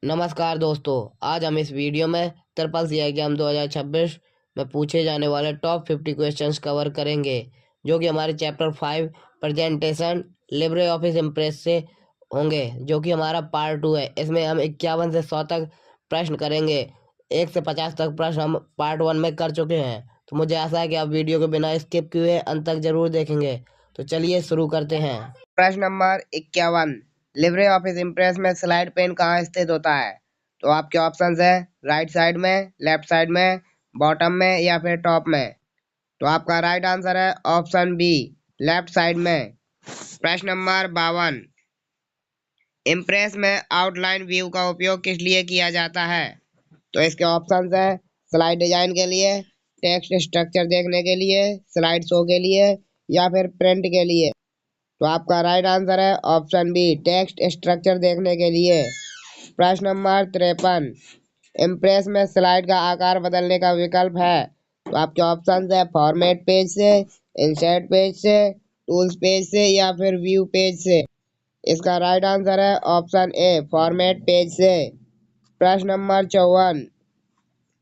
नमस्कार दोस्तों। आज हम इस वीडियो में ट्रिपल सी एग्जाम 2026 में पूछे जाने वाले टॉप 50 क्वेश्चंस कवर करेंगे, जो कि हमारे chapter 5 presentation Libre office impress से होंगे, जो कि हमारा पार्ट 2 है। इसमें हम 51 से 100 तक प्रश्न करेंगे। 1 से 50 तक प्रश्न हम पार्ट 1 में कर चुके हैं, तो मुझे आशा है कि आप वीडियो को बिना स्किप किए अंत तक जरूर देखेंगे। तो चलिए शुरू करते हैं। प्रश्न नंबर 51, लिब्रे ऑफिस इम्प्रेस में स्लाइड पेन कहाँ स्थित होता है? तो आपके ऑप्शंस है राइट साइड में, लेफ्ट साइड में, बॉटम में या फिर टॉप में। तो आपका राइट आंसर है ऑप्शन बी, लेफ्ट साइड में। प्रश्न नंबर 52, इम्प्रेस में आउटलाइन व्यू का उपयोग किस लिए किया जाता है? तो इसके ऑप्शंस है स्लाइड डिजाइन के लिए, टेक्स्ट स्ट्रक्चर देखने के लिए, स्लाइड शो के लिए या फिर प्रिंट के लिए। तो आपका राइट आंसर है ऑप्शन बी, टेक्स्ट स्ट्रक्चर देखने के लिए। प्रश्न नंबर 53, इम्प्रेस में स्लाइड का आकार बदलने का विकल्प है। तो आपके ऑप्शन है फॉर्मेट पेज से, इंसर्ट पेज से, टूल्स पेज से या फिर व्यू पेज से। इसका राइट आंसर है ऑप्शन ए, फॉर्मेट पेज से। प्रश्न नंबर 54,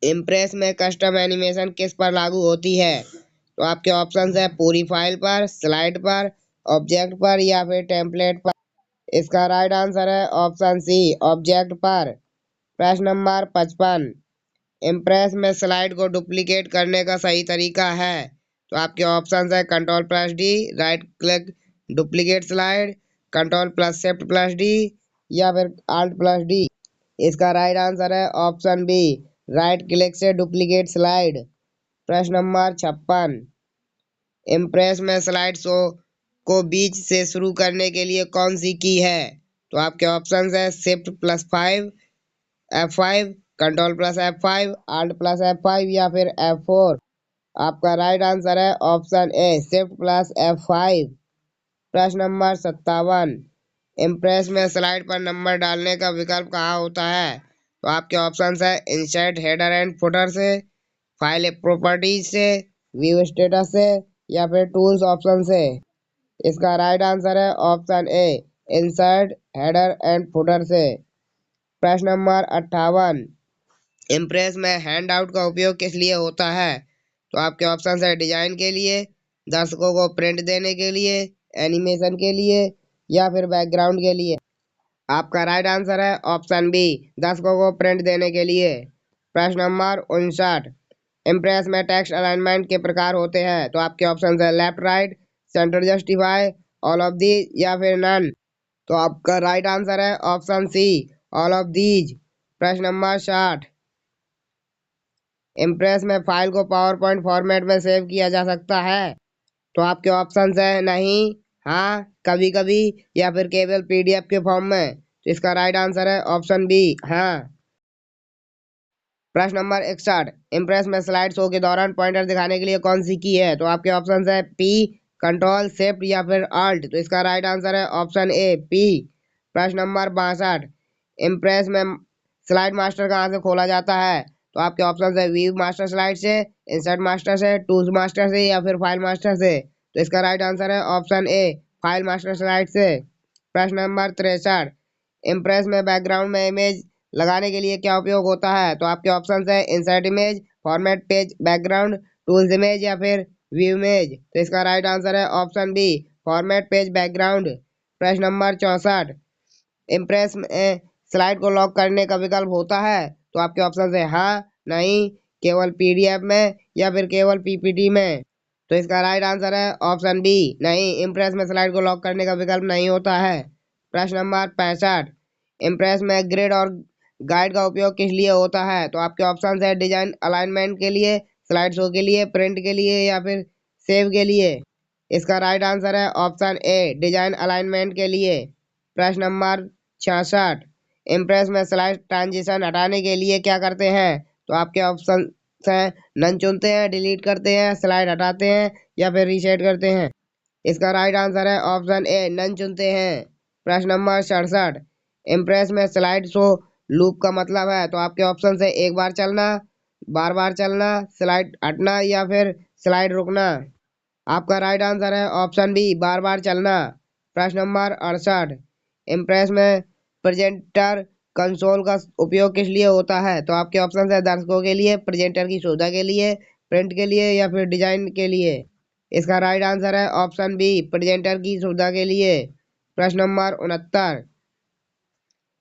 इम्प्रेस में कस्टम एनिमेशन किस पर लागू होती है? तो आपके ऑप्शन है पूरी फाइल पर, स्लाइड पर, ऑब्जेक्ट पर या फिर टेम्पलेट पर। इसका राइट आंसर है ऑप्शन सी, ऑब्जेक्ट पर। प्रश्न नंबर 55, इम्प्रेस में स्लाइड को डुप्लीकेट करने का सही तरीका है। तो आपके ऑप्शन है control plus D, right click duplicate slide, control plus shift plus D या फिर आल्ट प्लस डी। इसका राइट आंसर है ऑप्शन बी, राइट क्लिक से डुप्लीकेट स्लाइड। प्रश्न नंबर 56, इम्प्रेस में स्लाइड शो को बीच से शुरू करने के लिए कौन सी की है? तो आपके ऑप्शन है shift plus 5, F5, control plus F5, alt plus F5 या फिर F4। आपका राइट आंसर है ऑप्शन ए, शिफ्ट प्लस F5। प्रश्न नंबर 57, इम्प्रेस में स्लाइड पर नंबर डालने का विकल्प कहाँ होता है? तो आपके ऑप्शन है इंसर्ट हेडर एंड फुटर से, फाइल प्रॉपर्टीज से, व्यू स्टेटस से या फिर टूल्स ऑप्शन से। इसका राइट आंसर है option A, insert header and footer से। प्रश्न नंबर 58, इम्प्रेस में हैंड आउट का उपयोग किस लिए होता है? तो आपके ऑप्शन है डिजाइन के लिए, दर्शकों को प्रिंट देने के लिए, एनिमेशन के लिए या फिर बैकग्राउंड के लिए। आपका राइट आंसर है ऑप्शन बी, दर्शकों को प्रिंट देने के लिए। प्रश्न नंबर 59, इम्प्रेस में टेक्स्ट अलाइनमेंट के प्रकार होते हैं। तो आपके ऑप्शन है left right, centre justify, all of the या फिर नन। तो आपका राइट आंसर है option C, all of these. प्रश्न नंबर 60, इम्प्रेस में फाइल को पावर पॉइंट फॉर्मेट में सेव किया जा सकता है। तो आपके ऑप्शन है नहीं, हाँ, कभी कभी या फिर केवल पीडीएफ के फॉर्म में। तो इसका राइट आंसर है ऑप्शन बी, हाँ। प्रश्न नंबर 61, इम्प्रेस में स्लाइड शो के दौरान पॉइंटर दिखाने के लिए कौन सी की है? तो आपके ऑप्शन है पी, कंट्रोल शिफ्ट या फिर आल्ट। तो इसका राइट आंसर है ऑप्शन ए, पी। प्रश्न नंबर 62, इम्प्रेस में स्लाइड मास्टर कहाँ से खोला जाता है? तो आपके ऑप्शन है व्यू मास्टर स्लाइड से, इंसर्ट मास्टर से, टूल्स मास्टर से या फिर फाइल मास्टर से। तो इसका राइट आंसर है ऑप्शन ए, फाइल मास्टर स्लाइड से। प्रश्न नंबर 63, इम्प्रेस में बैकग्राउंड में इमेज लगाने के लिए क्या उपयोग होता है? तो आपके ऑप्शन है insert image, format page background, tools image या फिर व्यू इमेज। तो इसका राइट आंसर है option B, format page background. प्रश्न नंबर 64, इम्प्रेस में स्लाइड को लॉक करने का विकल्प होता है? तो आपके ऑप्शन है हाँ, नहीं, केवल पीडीएफ में या फिर केवल पीपीटी में। तो इसका राइट आंसर है ऑप्शन बी, नहीं, इम्प्रेस में स्लाइड को लॉक करने का विकल्प नहीं होता है। प्रश्न नंबर 65, इम्प्रेस में ग्रिड और गाइड का उपयोग किस लिए होता है? तो आपके ऑप्शन है डिजाइन अलाइनमेंट के लिए, स्लाइड शो के लिए, प्रिंट के लिए या फिर सेव के लिए। इसका राइट आंसर है ऑप्शन ए, डिजाइन अलाइनमेंट के लिए। प्रश्न नंबर 66, इम्प्रेस में स्लाइड ट्रांजिशन हटाने के लिए क्या करते हैं? तो आपके ऑप्शन हैं नन चुनते हैं, डिलीट करते हैं, स्लाइड हटाते हैं या फिर रीसेट करते हैं। इसका राइट आंसर है ऑप्शन ए, नन चुनते हैं। प्रश्न नंबर 67, इम्प्रेस में स्लाइड शो लूप का मतलब है? तो आपके ऑप्शन है एक बार चलना, बार बार चलना, स्लाइड हटना या फिर स्लाइड रुकना। आपका राइट आंसर है ऑप्शन बी, बार बार चलना। प्रश्न नंबर 68, इम्प्रेस में प्रेजेंटर कंसोल का उपयोग किस लिए होता है? तो आपके ऑप्शन है दर्शकों के लिए, प्रेजेंटर की सुविधा के लिए, प्रिंट के लिए या फिर डिजाइन के लिए। इसका राइट आंसर है ऑप्शन बी, प्रेजेंटर की सुविधा के लिए। प्रश्न नंबर 69,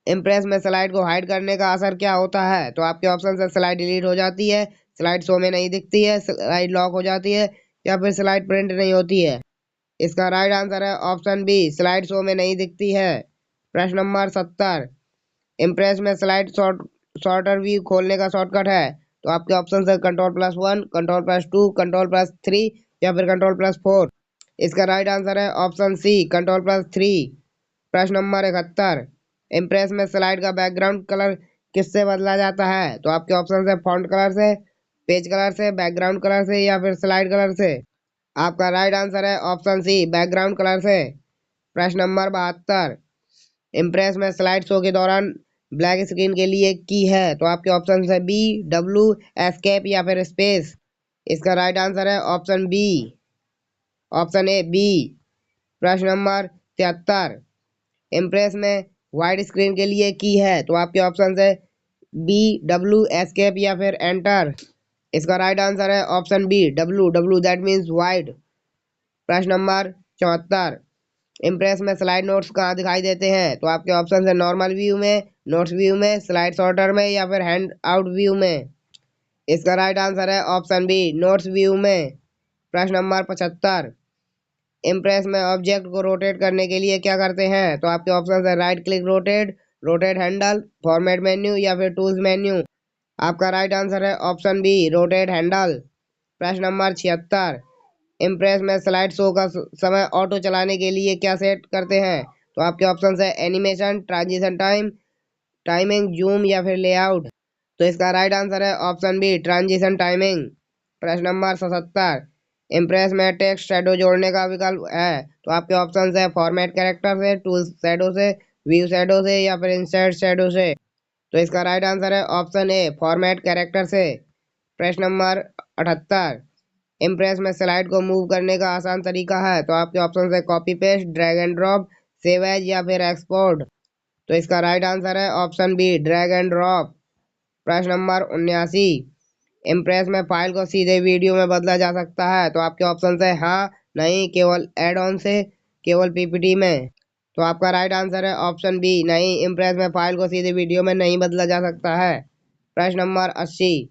इम्प्रेस में स्लाइड को हाइड करने का असर क्या होता है? तो आपके ऑप्शन से स्लाइड डिलीट हो जाती है, स्लाइड शो में नहीं दिखती है, स्लाइड लॉक हो जाती है या फिर स्लाइड प्रिंट नहीं होती है। इसका राइट आंसर है ऑप्शन बी, स्लाइड शो में नहीं दिखती है। प्रश्न नंबर 70, इम्प्रेस में स्लाइड शॉर्टर व्यू खोलने का शॉर्टकट है? तो आपके ऑप्शन है Ctrl+1, Ctrl+2, Ctrl+3 या फिर Ctrl+4। इसका राइट आंसर है ऑप्शन सी, Ctrl+3। प्रश्न नंबर 71, इम्प्रेस में स्लाइड का बैकग्राउंड कलर किससे बदला जाता है? तो आपके ऑप्शन है फॉन्ट कलर से, पेज कलर से, बैकग्राउंड कलर से या फिर स्लाइड कलर से। आपका राइट आंसर है ऑप्शन सी, बैकग्राउंड कलर से। प्रश्न नंबर 72, इम्प्रेस में स्लाइड शो के दौरान ब्लैक स्क्रीन के लिए की है? तो आपके ऑप्शन है बी, डब्लू, एस्केप या फिर स्पेस। इसका राइट आंसर है option B, option A B. प्रश्न नंबर 73, इम्प्रेस में वाइड स्क्रीन के लिए की है? तो आपके ऑप्शन है बी, डब्लू, एस्केप या फिर एंटर। इसका राइट आंसर है option B, W, W that means wide. प्रश्न नंबर 74, इम्प्रेस में स्लाइड नोट्स कहाँ दिखाई देते हैं? तो आपके ऑप्शन है नॉर्मल व्यू में, नोट्स व्यू में, स्लाइड सॉर्टर में या फिर हैंड आउट व्यू में। इसका राइट आंसर है ऑप्शन बी, नोट्स व्यू में। प्रश्न नंबर 75, इम्प्रेस में ऑब्जेक्ट को रोटेट करने के लिए क्या करते हैं? तो आपके ऑप्शन है right click rotate, rotate handle, format menu या फिर टूल्स मेन्यू। आपका राइट आंसर है ऑप्शन बी, रोटेट हैंडल। प्रश्न नंबर 76, इम्प्रेस में स्लाइड शो का समय ऑटो चलाने के लिए क्या सेट करते हैं? तो आपके ऑप्शन है animation, transition time, timing, zoom या फिर लेआउट। तो इसका राइट आंसर है ऑप्शन बी, ट्रांजिशन टाइमिंग। प्रश्न नंबर 77, इम्प्रेस में टेक्स्ट शैडो जोड़ने का विकल्प है? तो आपके ऑप्शन है फॉर्मेट कैरेक्टर से, टूल शैडो से, व्यू शैडो से या फिर इंसर्ट शैडो से। तो इसका राइट आंसर है ऑप्शन ए, फॉर्मेट कैरेक्टर से। प्रश्न नंबर 78, इम्प्रेस में स्लाइड को मूव करने का आसान तरीका है? तो आपके ऑप्शन है copy paste, drag and drop, save as या फिर एक्सपोर्ट। तो इसका राइट आंसर है option B, drag and drop. प्रश्न नंबर 79, इम्प्रेस में फाइल को सीधे वीडियो में बदला जा सकता है? तो आपके ऑप्शन है हाँ, नहीं, केवल एड ऑन से, केवल पीपीटी में। तो आपका राइट आंसर है ऑप्शन बी, नहीं, इम्प्रेस में फाइल को सीधे वीडियो में नहीं बदला जा सकता है। प्रश्न नंबर 80,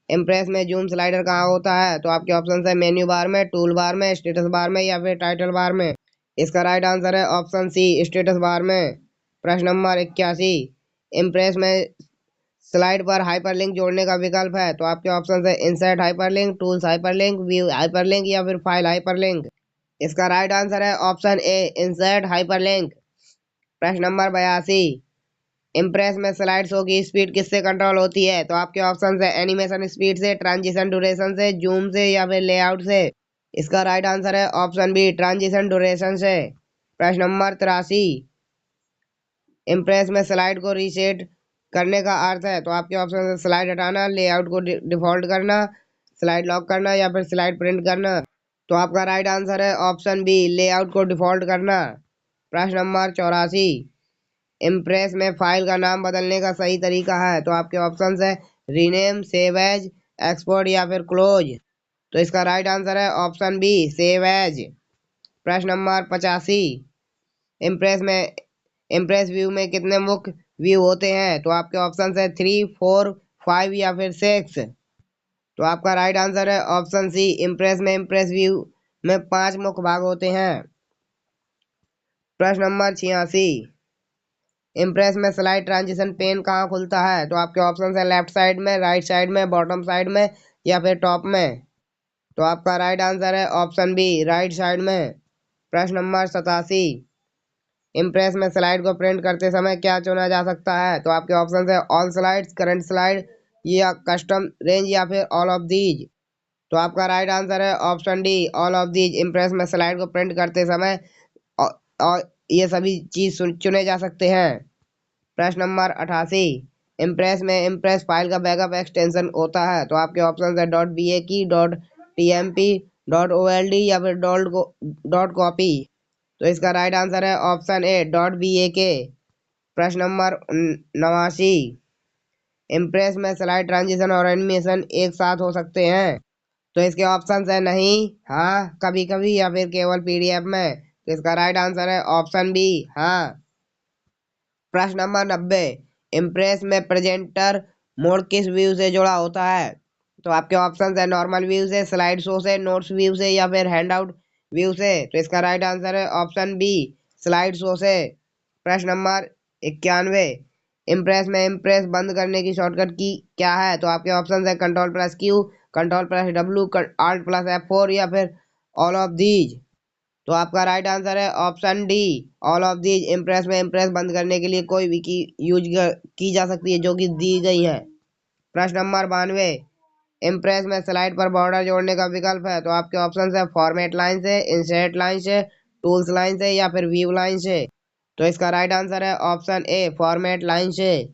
इम्प्रेस में जूम स्लाइडर कहाँ होता है? तो आपके ऑप्शन है मेन्यू बार में, टूल बार में, स्टेटस बार में या फिर टाइटल बार में। इसका राइट आंसर है ऑप्शन सी, स्टेटस बार में। प्रश्न नंबर 81, इम्प्रेस में स्लाइड पर हाइपरलिंक जोड़ने का विकल्प है? तो आपके ऑप्शन है insert hyperlink, tools hyperlink, view hyperlink या फिर फाइल हाइपरलिंक। इसका राइट आंसर है ऑप्शन ए, इंसर्ट हाइपरलिंक। प्रश्न नंबर 82, इम्प्रेस में स्लाइड शो की स्पीड किससे कंट्रोल होती है? तो आपके ऑप्शन है एनिमेशन स्पीड से, ट्रांजिशन ड्यूरेशन से, जूम से या फिर लेआउट से। इसका राइट आंसर है ऑप्शन बी, ट्रांजिशन ड्यूरेशन से। प्रश्न नंबर 83, इम्प्रेस में स्लाइड को रीसेट करने का अर्थ है? तो आपके ऑप्शन है स्लाइड हटाना, लेआउट को डिफॉल्ट करना, स्लाइड लॉक करना या फिर स्लाइड प्रिंट करना। तो आपका राइट आंसर है ऑप्शन बी, लेआउट को डिफॉल्ट करना। प्रश्न नंबर 84, इम्प्रेस में फाइल का नाम बदलने का सही तरीका है? तो आपके ऑप्शन है रीनेम, सेव एज, एक्सपोर्ट या फिर क्लोज। तो इसका राइट आंसर है ऑप्शन बी, सेव एज। प्रश्न नंबर 85, इम्प्रेस में इम्प्रेस व्यू में कितने मुख्य व्यू होते हैं? तो आपके ऑप्शन है 3, 4, 5 या फिर 6। तो आपका राइट आंसर है ऑप्शन सी, इम्प्रेस में इम्प्रेस व्यू में 5 मुख्य भाग होते हैं। प्रश्न नंबर 86, इम्प्रेस में स्लाइड ट्रांजिशन पेन कहाँ खुलता है? तो आपके ऑप्शन है लेफ्ट साइड में, राइट साइड में, बॉटम साइड में या फिर टॉप में। तो आपका राइट आंसर है ऑप्शन बी, राइट साइड में। प्रश्न नंबर 87, इम्प्रेस में स्लाइड को प्रिंट करते समय क्या चुना जा सकता है? तो आपके ऑप्शन है ऑल स्लाइड्स, करंट स्लाइड या कस्टम रेंज या फिर ऑल ऑफ दीज। तो आपका राइट आंसर है option D, all of these. Impress में स्लाइड को प्रिंट करते समय और ये सभी चीज चुने जा सकते हैं। प्रश्न नंबर 88, इम्प्रेस में इम्प्रेस फाइल का बैकअप एक्सटेंशन होता है? तो आपके ऑप्शन है dot B A K, dot T M P, dot O L D या फिर डॉट कॉपी। तो इसका राइट आंसर है option A, dot B A K. प्रश्न नंबर 89, इम्प्रेस में स्लाइड ट्रांजिशन और एनिमेशन एक साथ हो सकते हैं? तो इसके ऑप्शन है नहीं, हाँ, कभी कभी, या फिर केवल पीडीएफ में। तो इसका राइट आंसर है ऑप्शन बी, हाँ। प्रश्न नंबर 90, इम्प्रेस में प्रेजेंटर मोड किस व्यू से जुड़ा होता है? तो आपके ऑप्शन है नॉर्मल व्यू से, स्लाइड शो से, नोट्स व्यू से, या फिर हैंडआउट व्यू से। तो इसका राइट आंसर है ऑप्शन बी, स्लाइड शो से। प्रश्न नंबर 91, इम्प्रेस में इम्प्रेस बंद करने की शॉर्टकट की क्या है? तो आपके ऑप्शन है control plus Q, control plus W, alt plus F4, या फिर ऑल ऑफ दीज। तो आपका राइट आंसर है option D, all of these. Impress में इम्प्रेस बंद करने के लिए कोई भी की यूज की जा सकती है जो कि दी गई है। प्रश्न नंबर 92, इम्प्रेस में स्लाइड पर बॉर्डर जोड़ने का विकल्प है? तो आपके ऑप्शन है फॉर्मेट लाइन से, इंसर्ट लाइन से, टूल्स लाइन से, या फिर व्यू लाइन से। तो इसका राइट आंसर है ऑप्शन ए, फॉर्मेट लाइन से।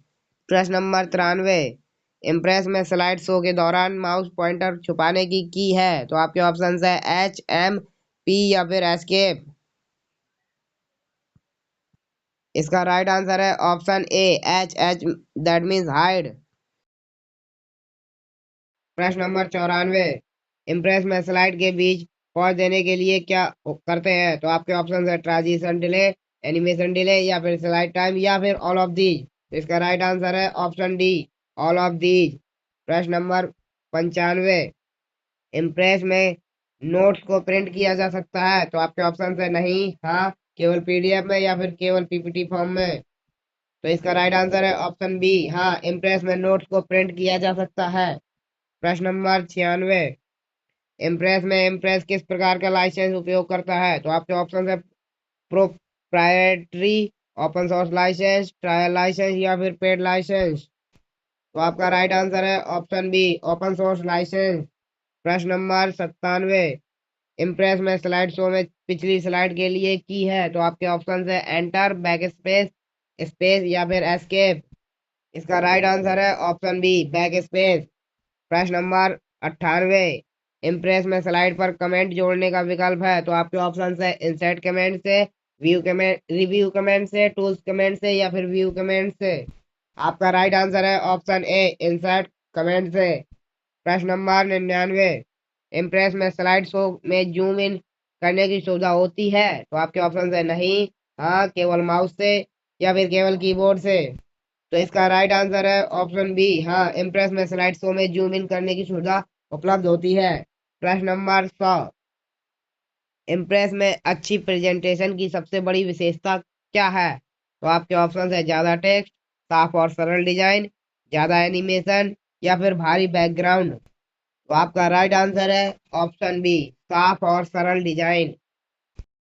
प्रश्न नंबर 93, इम्प्रेस में स्लाइड शो के दौरान माउस पॉइंटर छुपाने की है? तो आपके ऑप्शन है HM, P, या फिर एस्केप। इसका राइट आंसर है option A, H, that means hide. प्रश्न नंबर 94, इम्प्रेस में स्लाइड के बीच पॉज देने के लिए क्या करते हैं? तो आपके ऑप्शन है ट्रांजिशन डिले, एनिमेशन डिले, या फिर स्लाइड टाइम, या फिर ऑल ऑफ दीज। तो इसका राइट आंसर है option D, all of these. प्रश्न नंबर 95, इम्प्रेस में नोट्स को प्रिंट किया जा सकता है? तो आपके ऑप्शन है नहीं, हाँ, केवल पीडीएफ में, या फिर केवल पीपीटी फॉर्म में। तो इसका राइट आंसर है ऑप्शन बी, हाँ, इम्प्रेस में नोट्स को प्रिंट किया जा सकता है। प्रश्न नंबर 96, इम्प्रेस में इम्प्रेस किस प्रकार का लाइसेंस उपयोग करता है? तो आपके ऑप्शन है proprietary, open source licence, trial licence, या फिर पेड लाइसेंस। तो आपका राइट आंसर है option B, open source licence. प्रश्न नंबर 97, इम्प्रेस में स्लाइड शो में पिछली स्लाइड के लिए की है? तो आपके ऑप्शन है एंटर, बैक स्पेस, स्पेस, या फिर एस्केप। इसका राइट आंसर है ऑप्शन बी, बैक स्पेस। प्रश्न नंबर 98, इम्प्रेस में स्लाइड पर कमेंट जोड़ने का विकल्प है? तो आपके ऑप्शन है इंसर्ट कमेंट से, व्यू कमेंट, रिव्यू कमेंट से, टूल्स कमेंट से, या फिर व्यू कमेंट से। आपका राइट आंसर है ऑप्शन ए, इंसर्ट कमेंट से। प्रश्न नंबर 99, इम्प्रेस में स्लाइड शो में जूम इन करने की सुविधा होती है? तो आपके ऑप्शन है नहीं, हाँ, केवल माउस से, या फिर केवल कीबोर्ड से। तो इसका राइट आंसर है ऑप्शन बी, हाँ, इम्प्रेस में स्लाइड शो में जूम इन करने की सुविधा उपलब्ध होती है। प्रश्न नंबर 100, इम्प्रेस में अच्छी प्रेजेंटेशन की सबसे बड़ी विशेषता क्या है? तो आपके ऑप्शन है ज्यादा टेक्स्ट, साफ और सरल डिजाइन, ज्यादा एनिमेशन, या फिर भारी बैकग्राउंड। तो आपका राइट आंसर है ऑप्शन बी, साफ और सरल डिजाइन।